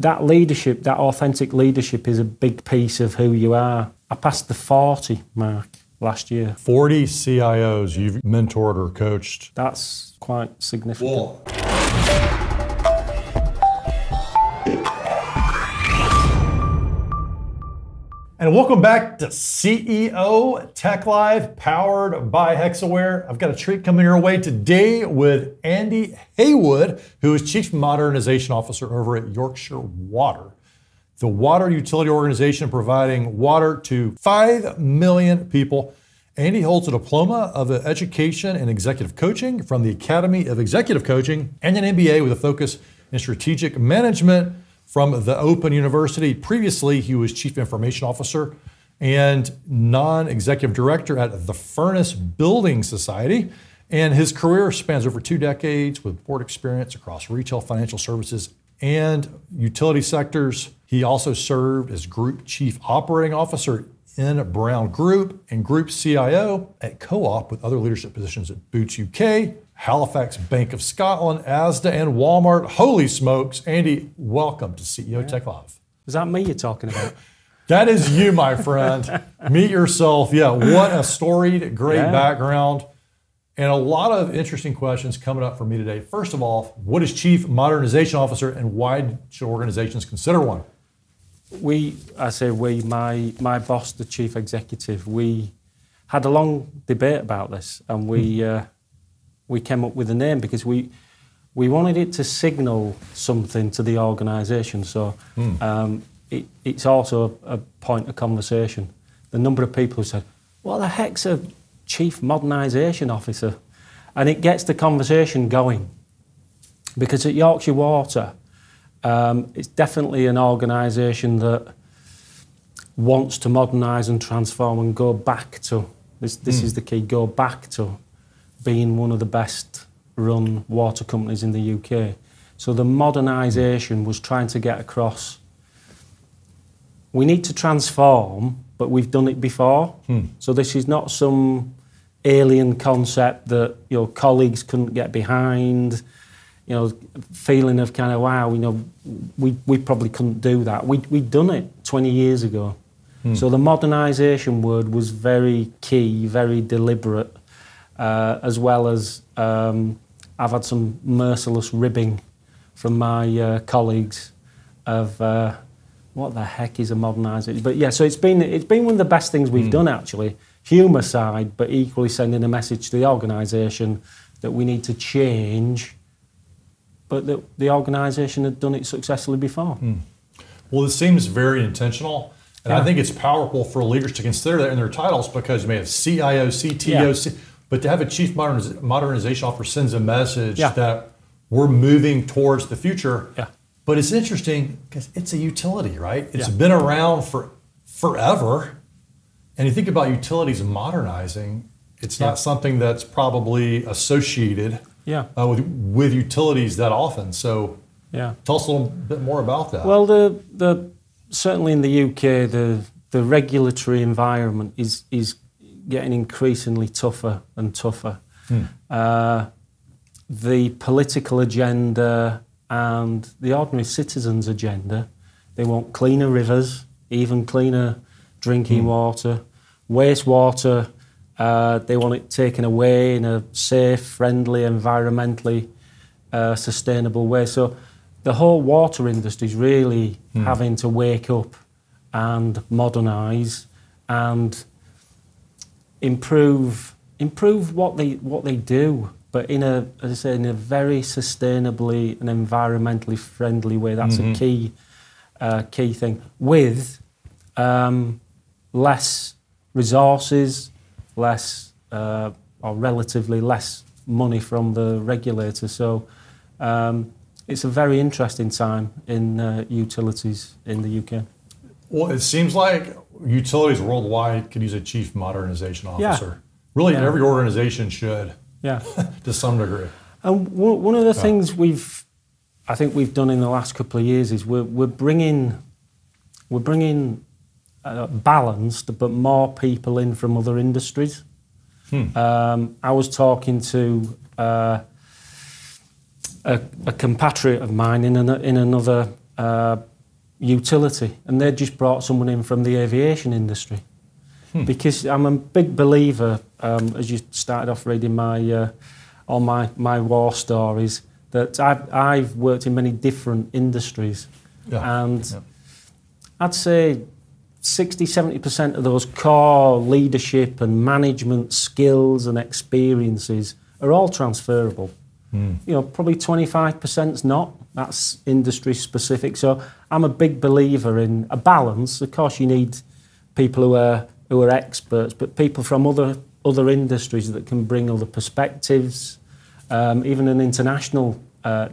that leadership, that authentic leadership is a big piece of who you are. I passed the 40 mark last year. 40 CIOs you've mentored or coached. That's quite significant. Whoa. And welcome back to CEO Tech Live, powered by Hexaware. I've got a treat coming your way today with Andy Haywood, who is Chief Modernization Officer over at Yorkshire Water, the water utility organization providing water to 5 million people. Andy holds a diploma of education and executive coaching from the Academy of Executive Coaching and an MBA with a focus in strategic management from the Open University. Previously, he was Chief Information Officer and non-executive director at the Furnace Building Society. And his career spans over 2 decades with board experience across retail, financial services, and utility sectors. He also served as Group Chief Operating Officer in Brown Group and Group CIO at Co-op with other leadership positions at Boots UK, Halifax Bank of Scotland, Asda, and Walmart. Holy smokes. Andy, welcome to CEO Tech Live. Is that me you're talking about? That is you, my friend. Meet yourself. Yeah, what a storied, great background. And a lot of interesting questions coming up for me today. First of all, what is Chief Modernization Officer and why should organizations consider one? My boss, the Chief Executive, we had a long debate about this, and we came up with a name because we wanted it to signal something to the organisation. So it's also a point of conversation. The number of people who said, "What the heck's a Chief Modernisation Officer?" And it gets the conversation going. Because at Yorkshire Water, it's definitely an organisation that wants to modernise and transform and go back to, this is the key, go back to being one of the best run water companies in the UK. So the modernisation was trying to get across, we need to transform, but we've done it before. So this is not some alien concept that your colleagues couldn't get behind, feeling of kind of, wow, we probably couldn't do that. We'd done it 20 years ago. So the modernisation word was very key, very deliberate, as well as I've had some merciless ribbing from my colleagues of what the heck is a modernisation? But yeah, so it's been one of the best things we've done actually, humour side, but equally sending a message to the organisation that we need to change, but that the organisation had done it successfully before. Well, this seems very intentional. And I think it's powerful for leaders to consider that in their titles because you may have CIO, CTO, but to have a Chief Modernization Officer sends a message that we're moving towards the future. But it's interesting because it's a utility, right? It's been around for forever. And you think about utilities modernizing, it's not something that's probably associated with utilities that often. So tell us a little bit more about that. Well, certainly in the UK, the regulatory environment is getting increasingly tougher and tougher. The political agenda and the ordinary citizens' agenda, they want cleaner rivers, even cleaner drinking water, wastewater, they want it taken away in a safe, friendly, environmentally sustainable way. So the whole water industry is really having to wake up and modernise and improve what they do, but as I say, in a very sustainably and environmentally friendly way. That's a key thing. With less resources, less or relatively less money from the regulator. So it's a very interesting time in utilities in the UK. Well, it seems like utilities worldwide could use a Chief Modernization Officer. Really, every organization should, to some degree. And one of the things I think we've done in the last couple of years is we're bringing balanced but more people in from other industries. I was talking to a compatriot of mine in another utility, and they just brought someone in from the aviation industry. Because I'm a big believer, as you started off reading all my war stories, that I've worked in many different industries, and I'd say 60-70% of those core leadership and management skills and experiences are all transferable. Probably 25%'s not. That's industry specific. So I'm a big believer in a balance. Of course, you need people who are experts, but people from other industries that can bring other perspectives, even an international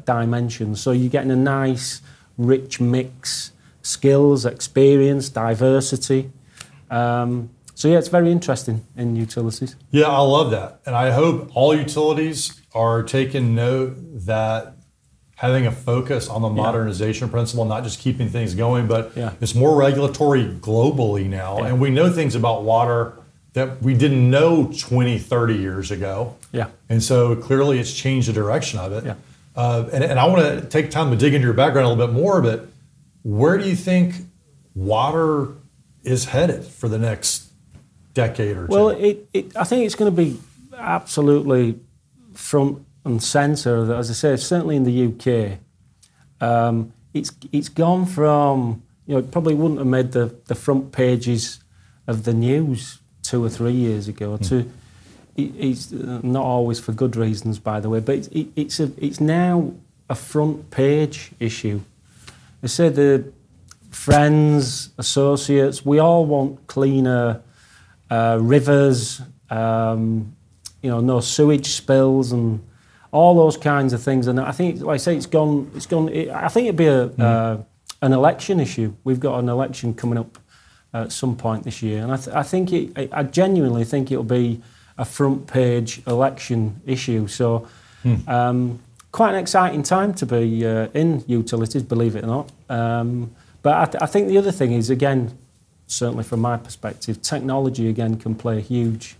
dimension. So you're getting a nice, rich mix, skills, experience, diversity. So yeah, it's very interesting in utilities. Yeah, I love that. And I hope all utilities are taking note that having a focus on the modernization principle, not just keeping things going, but it's more regulatory globally now. Yeah. And we know things about water that we didn't know 20, 30 years ago. Yeah. And so clearly it's changed the direction of it. Yeah. And I want to take time to dig into your background a little bit more, but where do you think water is headed for the next decade or two? Well, I think it's going to be absolutely front and centre. As I say, certainly in the UK, it's gone from, it probably wouldn't have made the front pages of the news 2 or 3 years ago. It's not always for good reasons, by the way, but it's now a front page issue. They say the friends, associates, we all want cleaner rivers, no sewage spills and all those kinds of things. And I think, like I say, it's gone. I think it'd be an election issue. We've got an election coming up at some point this year, and I genuinely think it'll be a front page election issue. So quite an exciting time to be in utilities, believe it or not. But I think the other thing is, again, certainly from my perspective, technology again can play a huge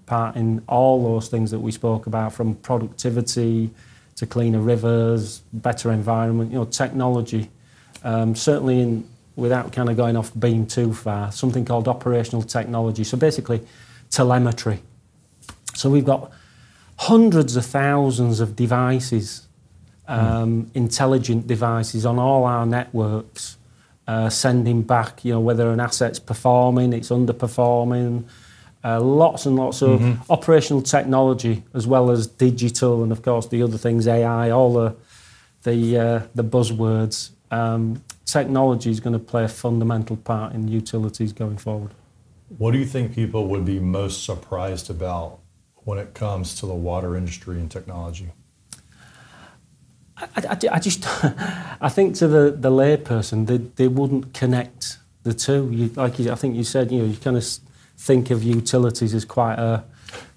part in all those things that we spoke about, from productivity to cleaner rivers, better environment. Technology, certainly without kind of going off beam too far, something called operational technology. So basically, telemetry. So we've got hundreds of thousands of devices, intelligent devices on all our networks, sending back, whether an asset's performing, it's underperforming, lots and lots of operational technology, as well as digital, and of course the other things, AI, all the buzzwords. Technology is going to play a fundamental part in utilities going forward. What do you think people would be most surprised about when it comes to the water industry and technology? I think to the layperson, they wouldn't connect the two. I think you said, you kind of think of utilities as quite a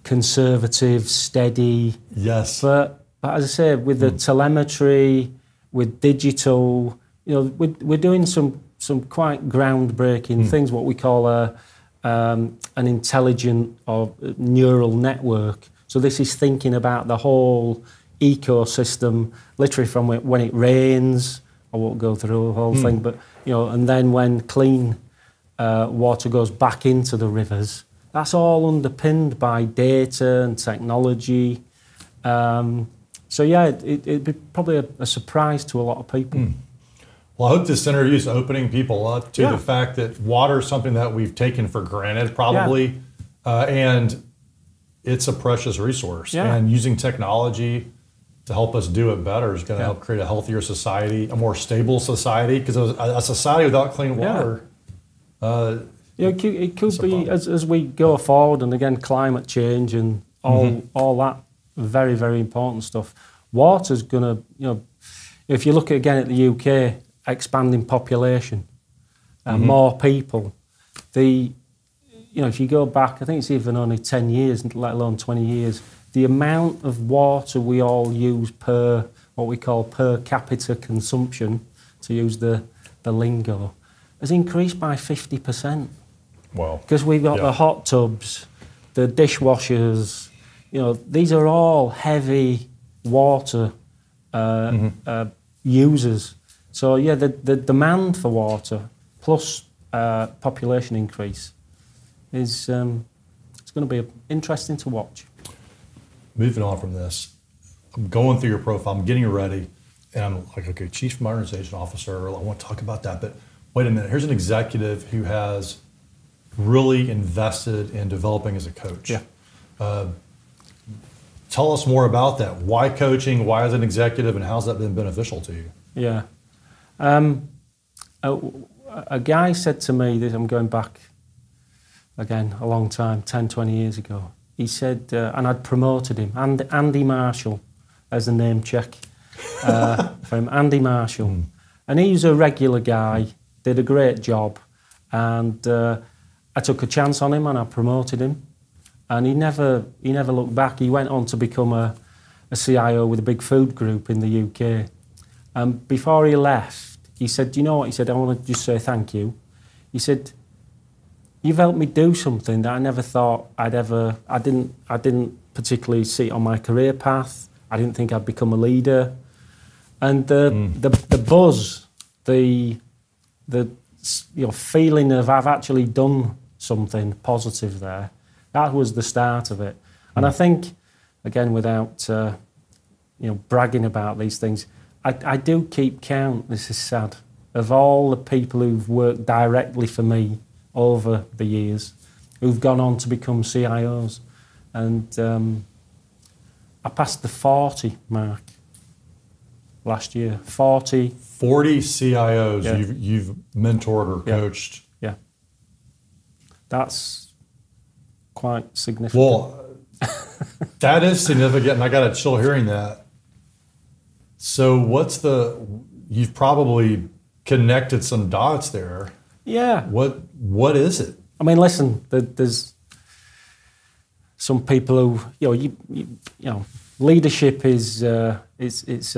conservative, steady. Yes. But as I say, with the telemetry, with digital, we're doing some quite groundbreaking things. What we call an intelligent or neural network. So this is thinking about the whole ecosystem, literally from when it rains. I won't go through the whole thing, but and then when clean water goes back into the rivers, that's all underpinned by data and technology. So yeah, it'd be probably a surprise to a lot of people. Well, I hope this interview is opening people up to the fact that water is something that we've taken for granted, probably, and it's a precious resource. Yeah. And using technology to help us do it better is going to help create a healthier society, a more stable society, because a society without clean water... it could be, as we go forward, and again, climate change and all that very, very important stuff. Water's going to, if you look again at the UK, expanding population, more people. If you go back, I think it's even only 10 years, let alone 20 years, the amount of water we all use per, what we call per capita consumption, to use the lingo, has increased by 50%. Wow. Because we've got the hot tubs, the dishwashers, these are all heavy water users. So yeah, the demand for water plus population increase is it's going to be interesting to watch. Moving on from this, I'm going through your profile, I'm getting ready, and I'm like, okay, Chief Modernization Officer, I want to talk about that, but wait a minute, here's an executive who has really invested in developing as a coach. Yeah. Tell us more about that. Why coaching? Why as an executive? And how's that been beneficial to you? Yeah. A guy said to me, that I'm going back again a long time, 10, 20 years ago. He said, and I'd promoted him, Andy Marshall as a name check for him, Andy Marshall. And he was a regular guy, did a great job. And I took a chance on him and I promoted him. And he never looked back. He went on to become a CIO with a big food group in the UK. And before he left, he said, you know what? He said, I want to just say thank you. He said, you've helped me do something that I never thought I didn't particularly see it on my career path. I didn't think I'd become a leader. And the buzz, the feeling of I've actually done something positive there, that was the start of it. And I think, again, without bragging about these things, I do keep count, this is sad, of all the people who've worked directly for me over the years, who've gone on to become CIOs. And I passed the 40 mark last year. 40 CIOs yeah. you've mentored or coached. Yeah. That's quite significant. Well, that is significant, and I got a chill hearing that. So you've probably connected some dots there. Yeah. What is it? I mean, listen, there's some people who, leadership is, there's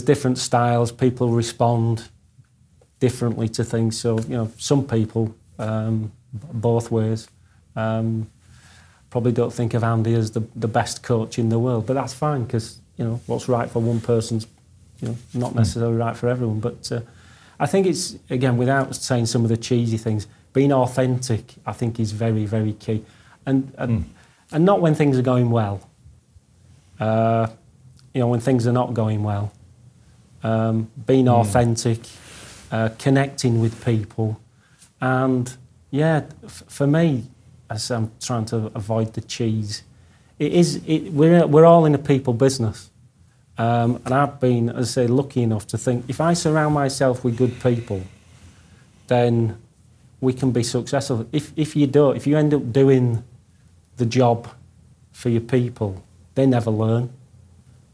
different styles. People respond differently to things. So, some people, both ways, probably don't think of Andy as the best coach in the world, but that's fine because, what's right for one person's, not necessarily right for everyone. But I think it's, again, without saying some of the cheesy things, being authentic, I think, is very, very key. And not when things are going well. When things are not going well. Being authentic, connecting with people. And, for me, as I'm trying to avoid the cheese, we're all in a people business. And I've been, as I say, lucky enough to think, if I surround myself with good people, then we can be successful. If you end up doing the job for your people, they never learn.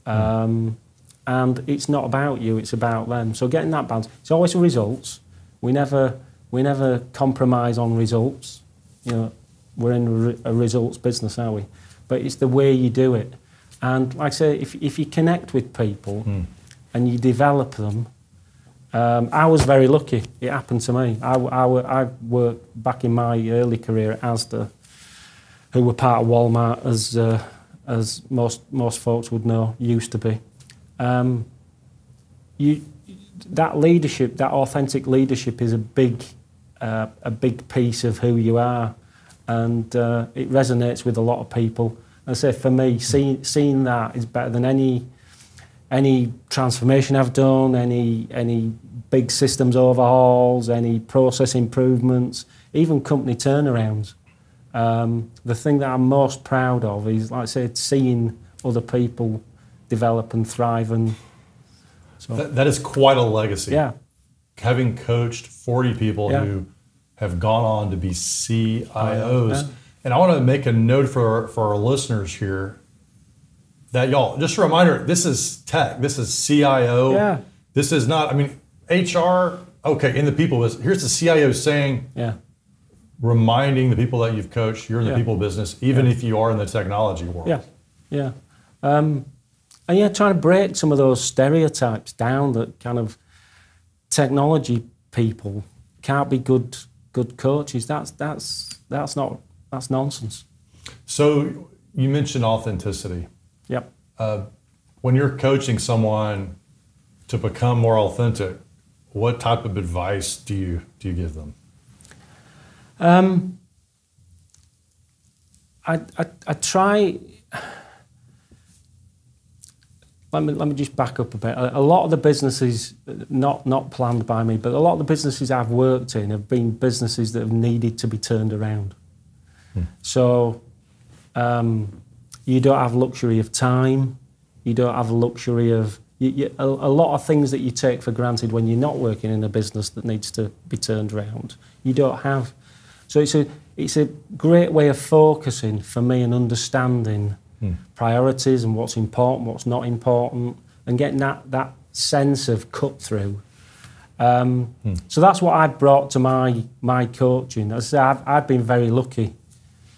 And it's not about you, it's about them. So getting that balance, it's always results. We never compromise on results. We're in a results business, are we? But it's the way you do it. And like I say, if you connect with people and you develop them, I was very lucky. It happened to me. I worked back in my early career at Asda, who were part of Walmart, as most folks would know, used to be. That leadership, that authentic leadership, is a big piece of who you are, and it resonates with a lot of people. I say, for me, seeing that is better than any transformation I've done, any big systems overhauls, any process improvements, even company turnarounds. The thing that I'm most proud of is, like I said, seeing other people develop and thrive. And so that is quite a legacy. Yeah. Having coached 40 people who have gone on to be CIOs. And I want to make a note for our listeners here that, y'all, just a reminder, this is tech, this is CIO. Yeah. This is not, HR, okay, in the people business. Here's the CIO saying, reminding the people that you've coached, you're in the people business, even if you are in the technology world. And trying to break some of those stereotypes down, that kind of technology people can't be good coaches. That's nonsense. So you mentioned authenticity. Yep. When you're coaching someone to become more authentic, what type of advice do you give them? I try. Let me just back up a bit. A lot of the businesses, not planned by me, but a lot of the businesses I've worked in have been businesses that have needed to be turned around. So you don't have luxury of time. You don't have luxury of a lot of things that you take for granted when you're not working in a business that needs to be turned around. You don't have. So it's a great way of focusing for me and understanding priorities and what's important, what's not important, and getting that sense of cut through. So that's what I've brought to my coaching. As I say, I've been very lucky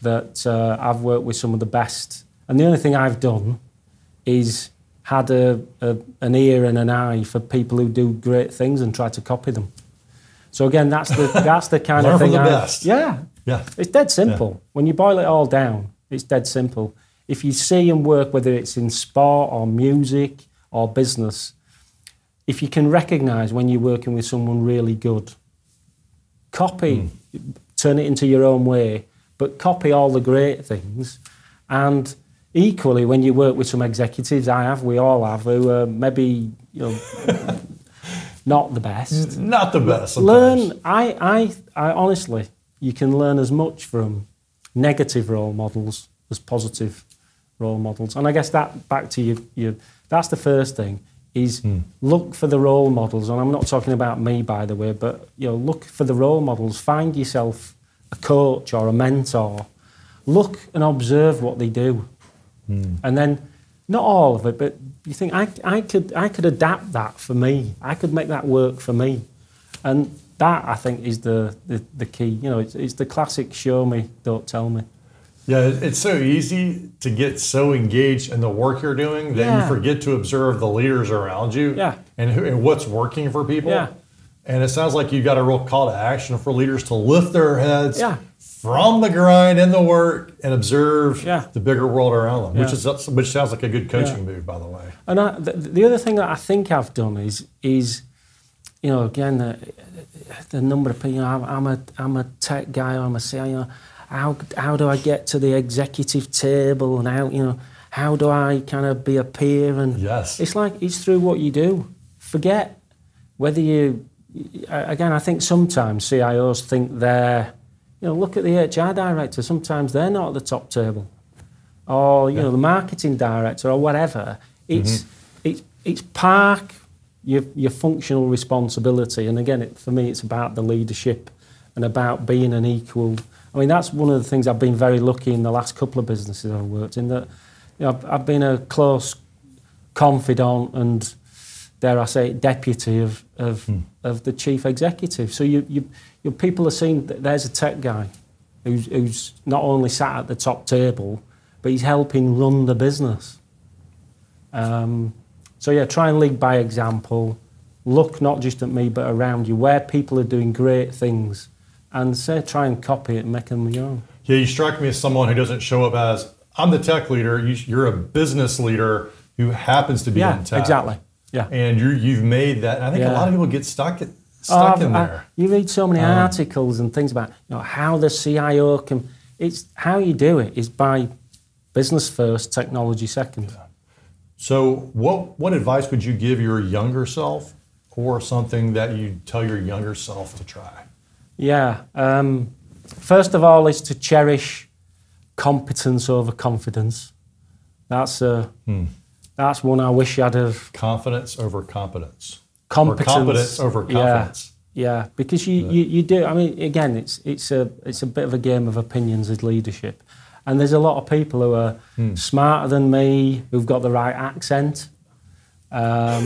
that I've worked with some of the best, and the only thing I've done is had an ear and an eye for people who do great things and try to copy them. So again, that's the kind of thing. Learn from the best. Yeah. It's dead simple. Yeah. When you boil it all down, it's dead simple. If you see and work, whether it's in sport or music or business, if you can recognise when you're working with someone really good, copy, turn it into your own way, but copy all the great things. And equally, when you work with some executives, we all have, who are maybe, not the best. Not the best. Sometimes. Learn. I honestly, you can learn as much from negative role models as positive role models. And I guess that back to you. That's the first thing. Is look for the role models, and I'm not talking about me, by the way, but look for the role models. Find yourself a coach or a mentor. Look and observe what they do, and then not all of it, but you think I could adapt that for me. I could make that work for me, and that I think is the key. It's the classic show me, don't tell me. Yeah, it's so easy to get so engaged in the work you're doing that you forget to observe the leaders around you and what's working for people. Yeah. And it sounds like you got a real call to action for leaders to lift their heads from the grind and the work and observe the bigger world around them, which sounds like a good coaching move, by the way. And the other thing that I think I've done is again, the number of people. I'm a tech guy. I'm a CIO. How do I get to the executive table, and how do I kind of be a peer? And it's like it's through what you do. Forget whether you. Again, I think sometimes CIOs think they're. Look at the HR director. Sometimes they're not at the top table, or the marketing director or whatever. It's park your functional responsibility, and again, for me, it's about the leadership and about being an equal. I mean, that's one of the things I've been very lucky in the last couple of businesses I've worked in, that I've been a close confidant and, dare I say, deputy of the chief executive. So your people are seeing that there's a tech guy who's not only sat at the top table, but he's helping run the business. So try and lead by example. Look not just at me, but around you, where people are doing great things. And try and copy it and make them your own. Yeah, you strike me as someone who doesn't show up as, I'm the tech leader, you're a business leader who happens to be in tech. Exactly. Yeah. And you've made that, and I think a lot of people get stuck in there. You read so many articles and things about how the CIO can, it's how you do it is by business first, technology second. Yeah. So what advice would you give your younger self, or something that you tell your younger self to try? Yeah. First of all is to cherish competence over confidence. That's one I wish I'd have. Confidence over competence. Competence. Or competence over confidence. Yeah, because you do. I mean, again, it's a bit of a game of opinions as leadership, and there's a lot of people who are smarter than me, who've got the right accent. So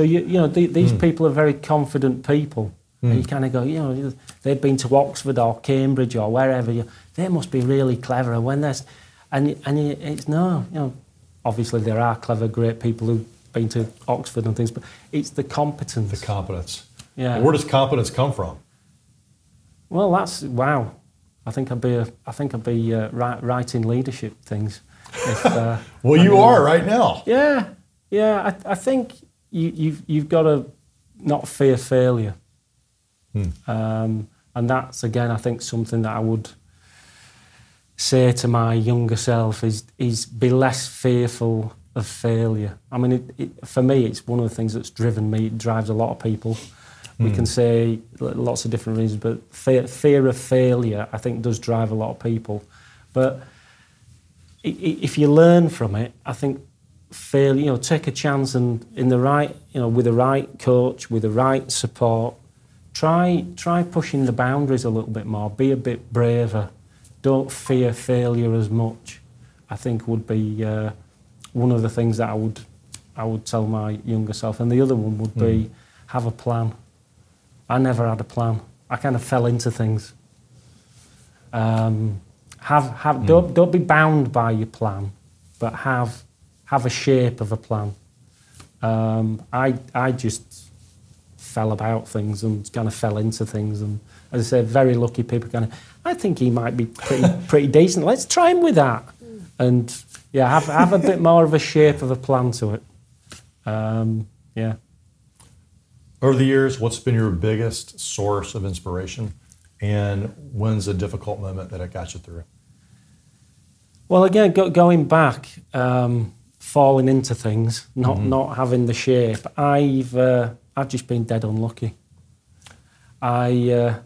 these people are very confident people. And you kind of go, they've been to Oxford or Cambridge or wherever. They must be really clever. Obviously there are clever, great people who've been to Oxford and things, but it's the competence. The competence. Yeah. Where does competence come from? Well, I think I'd be writing leadership things. If, well, you are right now. Yeah. I think you've got to not fear failure. And that's, again, I think something that I would say to my younger self is be less fearful of failure. I mean, for me, it's one of the things that's driven me. It drives a lot of people. We can say lots of different reasons, but fear of failure, I think, does drive a lot of people. But if you learn from it, I think failure, take a chance and in the right, with the right coach, with the right support, try pushing the boundaries a little bit more. Be a bit braver. Don't fear failure as much. I think would be one of the things that I would tell my younger self. And the other one would be have a plan. I never had a plan. I kind of fell into things. Don't be bound by your plan, but have a shape of a plan. I just fell about things and kind of fell into things, and as I say, very lucky people kind of, I think he might be pretty decent. Let's try him with that, and yeah, have a bit more of a shape of a plan to it. Yeah. Over the years, what's been your biggest source of inspiration, and when's a difficult moment that it got you through? Well, again, going back, falling into things, not having the shape. I've just been dead unlucky. I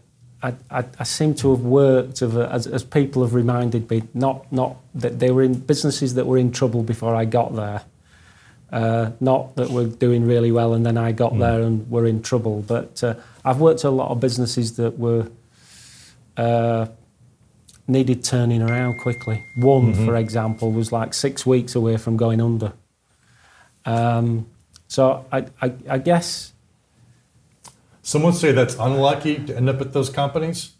seem to have worked as people have reminded me, not that they were in businesses that were in trouble before I got there. Not that we're doing really well and then I got there and we're in trouble, but I've worked at a lot of businesses that were needed turning around quickly. One, for example, was like 6 weeks away from going under. So I guess... Some would say that's unlucky to end up at those companies.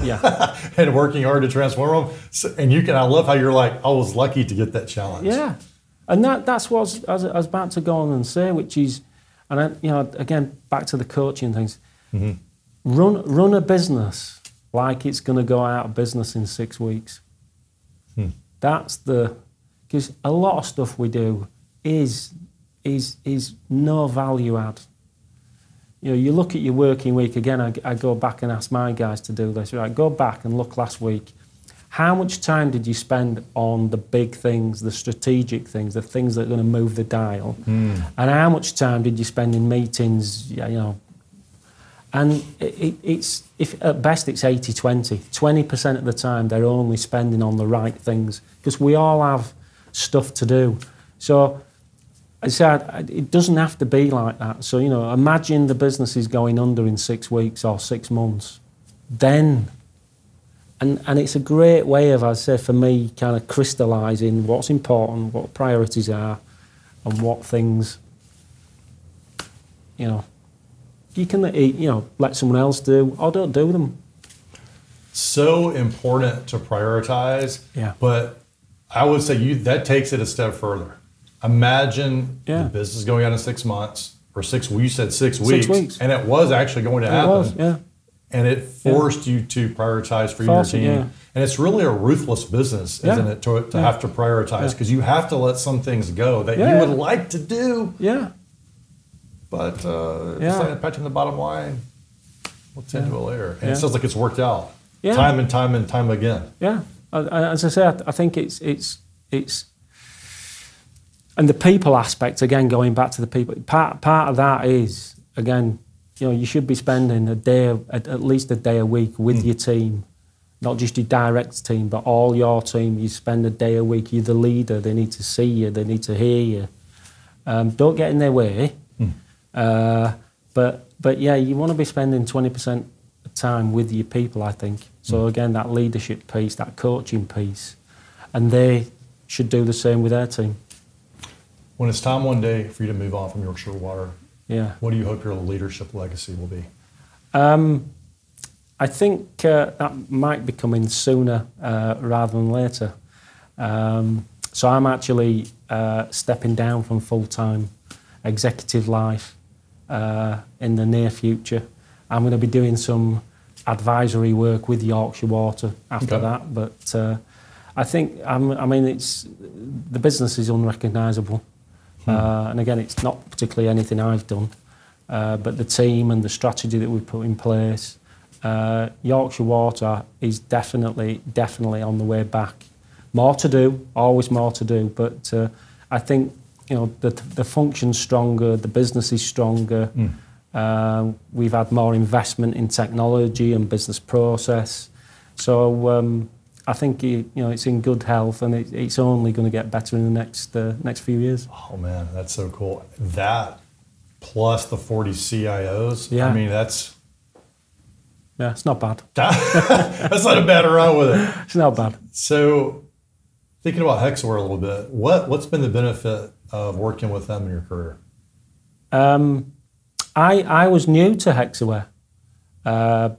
Yeah. And working hard to transform them. So, and I love how you're like, I was lucky to get that challenge. Yeah. And that's what I was about to go on and say, which is, and again, back to the coaching things, run a business like it's going to go out of business in 6 weeks. Because a lot of stuff we do is no value add. You look at your working week, again, I go back and ask my guys to do this, right? Go back and look last week. How much time did you spend on the big things, the strategic things, the things that are going to move the dial? And how much time did you spend in meetings, And it's if at best it's 80-20. 20% of the time they're only spending on the right things, because we all have stuff to do. So I said, it doesn't have to be like that. So, imagine the business is going under in 6 weeks or 6 months. Then... And it's a great way of, as I say, for me, kind of crystallising what's important, what priorities are, and what things, you can, let someone else do, or don't do them. So important to prioritize, yeah. But I would say that takes it a step further. Imagine the business going out in 6 months, or you said 6 weeks. 6 weeks. And it was actually going to happen. It was, yeah. And it forced you to prioritize for your team. Yeah. And it's really a ruthless business, isn't it, to have to prioritize, because you have to let some things go that you would like to do. Yeah. But it's like patching the bottom line. We'll tend to it later. And it sounds like it's worked out time and time and time again. Yeah. As I say, I think it's and the people aspect, again, going back to the people, part of that is, again, you should be spending at least a day a week with your team, not just your direct team, but all your team. You spend a day a week. You're the leader. They need to see you. They need to hear you. Don't get in their way. But yeah, you want to be spending 20% of time with your people, I think. So again, that leadership piece, that coaching piece, and they should do the same with their team. When it's time one day for you to move on from Yorkshire Water, what do you hope your leadership legacy will be? I think that might be coming sooner rather than later. So I'm actually stepping down from full-time executive life in the near future. I'm going to be doing some advisory work with Yorkshire Water after that. But I think, the business is unrecognisable. And again, it's not particularly anything I've done, but the team and the strategy that we put in place. Yorkshire Water is definitely on the way back. More to do, always more to do, but I think the function's stronger, the business is stronger. We've had more investment in technology and business process, so I think it's in good health, and it's only going to get better in the next few years. Oh man, that's so cool. That plus the 40 CIOs. Yeah. I mean, that's. Yeah, it's not bad. That's not a bad run with it. It's not bad. So, thinking about Hexaware a little bit, what's been the benefit of working with them in your career? I was new to Hexaware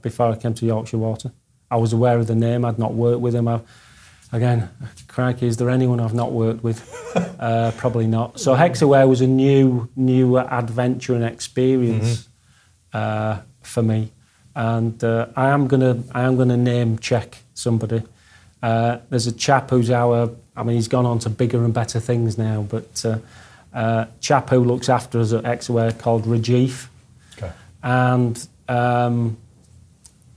before I came to Yorkshire Water. I was aware of the name. I'd not worked with them. Again, crikey, is there anyone I've not worked with? Probably not. So Hexaware was a new adventure and experience for me. And I am gonna name check somebody. There's a chap who's he's gone on to bigger and better things now, but chap who looks after us at Hexaware called Rajiv. Okay. And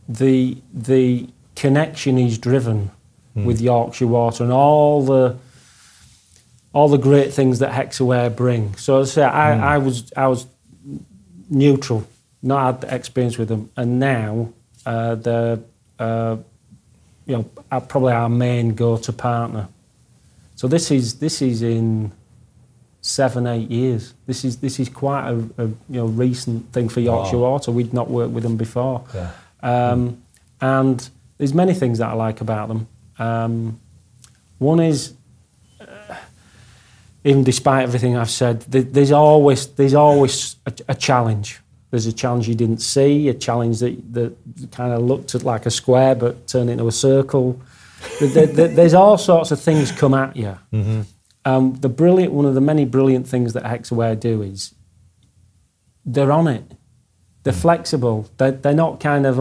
the connection he's driven with Yorkshire Water and all the great things that Hexaware bring. So as I say, I was neutral. Not had experience with them, and now they're probably our main go-to partner. So this is in 7-8 years. This is quite a recent thing for Yorkshire Water. We'd not worked with them before, and there's many things that I like about them. One is, even despite everything I've said, there's always a challenge. There's a challenge you didn't see, a challenge that kind of looked at like a square but turned into a circle. There's all sorts of things come at you. One of the many brilliant things that Hexaware do is they're on it. They're flexible. They're not kind of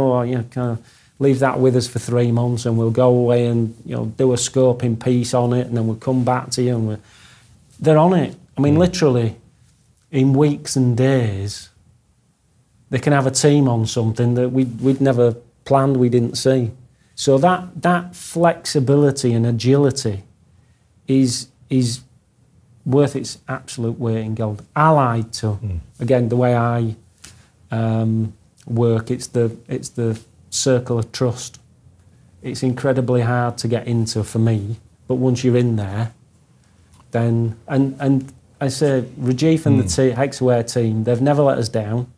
leave that with us for 3 months and we'll go away and do a scoping piece on it and then we'll come back to you. And they're on it. I mean, literally, in weeks and days. They can have a team on something that we'd never planned, we didn't see. So that flexibility and agility is worth its absolute weight in gold. Allied to, again, the way I work, it's the circle of trust. It's incredibly hard to get into for me, but once you're in there, then and I say Rajiv and the Hexaware team, they've never let us down.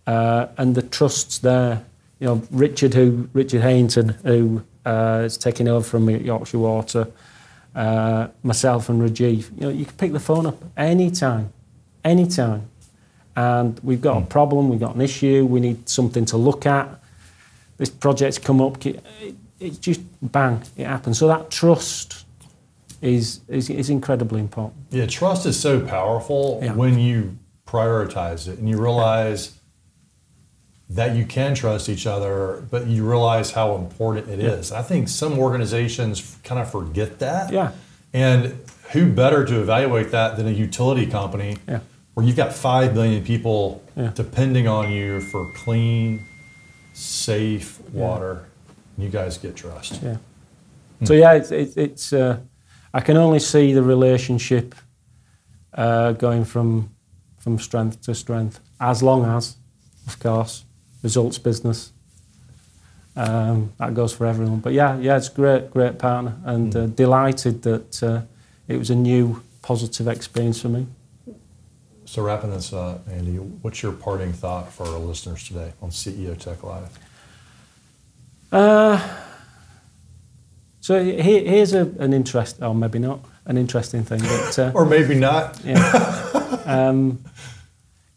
And the trust's there. Richard Hainton, who is taking over from me at Yorkshire Water, myself and Rajiv, you can pick the phone up anytime. And we've got a problem, we've got an issue, we need something to look at. This project's come up, it's just bang, it happens. So that trust is incredibly important. Yeah, trust is so powerful when you prioritize it and you realize that you can trust each other, but you realize how important it is. I think some organizations kind of forget that. Yeah. And who better to evaluate that than a utility company where you've got 5 million people depending on you for clean, safe water. You guys get trust. Yeah. So it's I can only see the relationship going from strength to strength, as long as, of course, results business. That goes for everyone. But it's great partner, and delighted that it was a new positive experience for me. So wrapping this up, Andy, what's your parting thought for our listeners today on CEO Tech Live? So here's an interest, or maybe not an interesting thing, but or maybe not.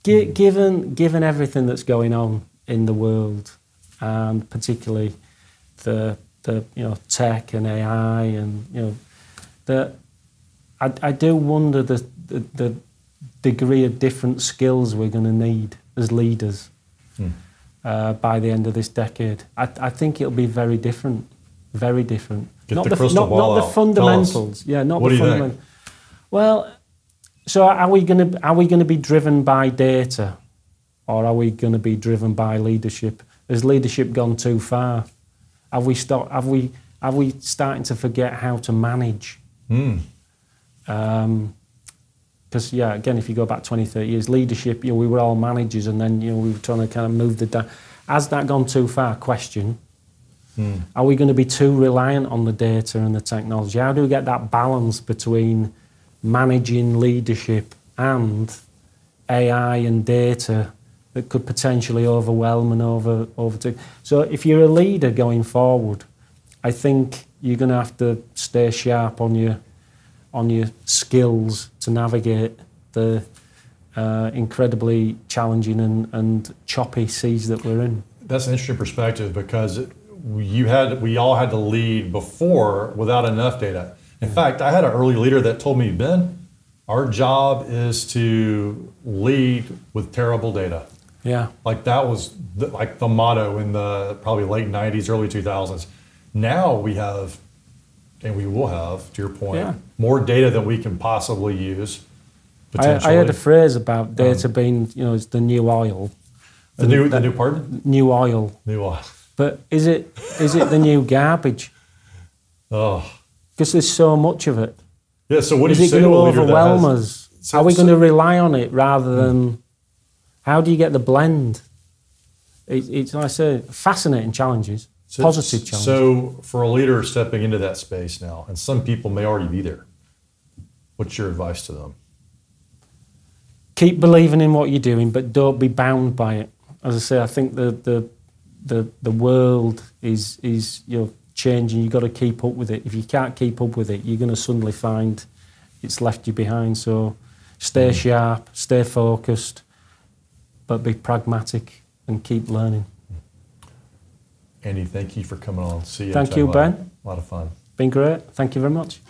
Given everything that's going on in the world, and particularly the tech and AI, and I do wonder the degree of different skills we're going to need as leaders by the end of this decade. I think it'll be very different. Very different. Get the crystal ball out. Not the fundamentals. Yeah, not what the do you fundamentals. Think? Well, So are we going to be driven by data, or are we going to be driven by leadership? Has leadership gone too far? Are we starting to forget how to manage? Because again, if you go back 20, 30 years, leadership, we were all managers, and then we were trying to kind of move the. Has that gone too far? Question. Are we going to be too reliant on the data and the technology? How do we get that balance between managing leadership and AI and data that could potentially overwhelm and overtake? So if you're a leader going forward, I think you're going to have to stay sharp on your skills to navigate the incredibly challenging and choppy seas that we're in. That's an interesting perspective, because we all had to lead before without enough data. In fact, I had an early leader that told me, Ben, our job is to lead with terrible data. Yeah. Like that was the motto in the probably late 90s, early 2000s. Now we have, and we will have, to your point, more data than we can possibly use. I heard a phrase about data being, it's the new oil. The new pardon? New oil. New oil. But is it the new garbage? Oh. Because there's so much of it. Yeah, so what do you say to a leader? Is it going to overwhelm us? Are we going to rely on it rather than... How do you get the blend? It's like I say, fascinating challenges, positive challenges. So for a leader stepping into that space now, and some people may already be there, what's your advice to them? Keep believing in what you're doing, but don't be bound by it. As I say, I think the world is changing. You've got to keep up with it. If you can't keep up with it, you're going to suddenly find it's left you behind. So stay sharp, stay focused, but be pragmatic and keep learning. Andy, thank you for coming on. See you. Thank you, Ben. A lot of fun. Been great. Thank you very much.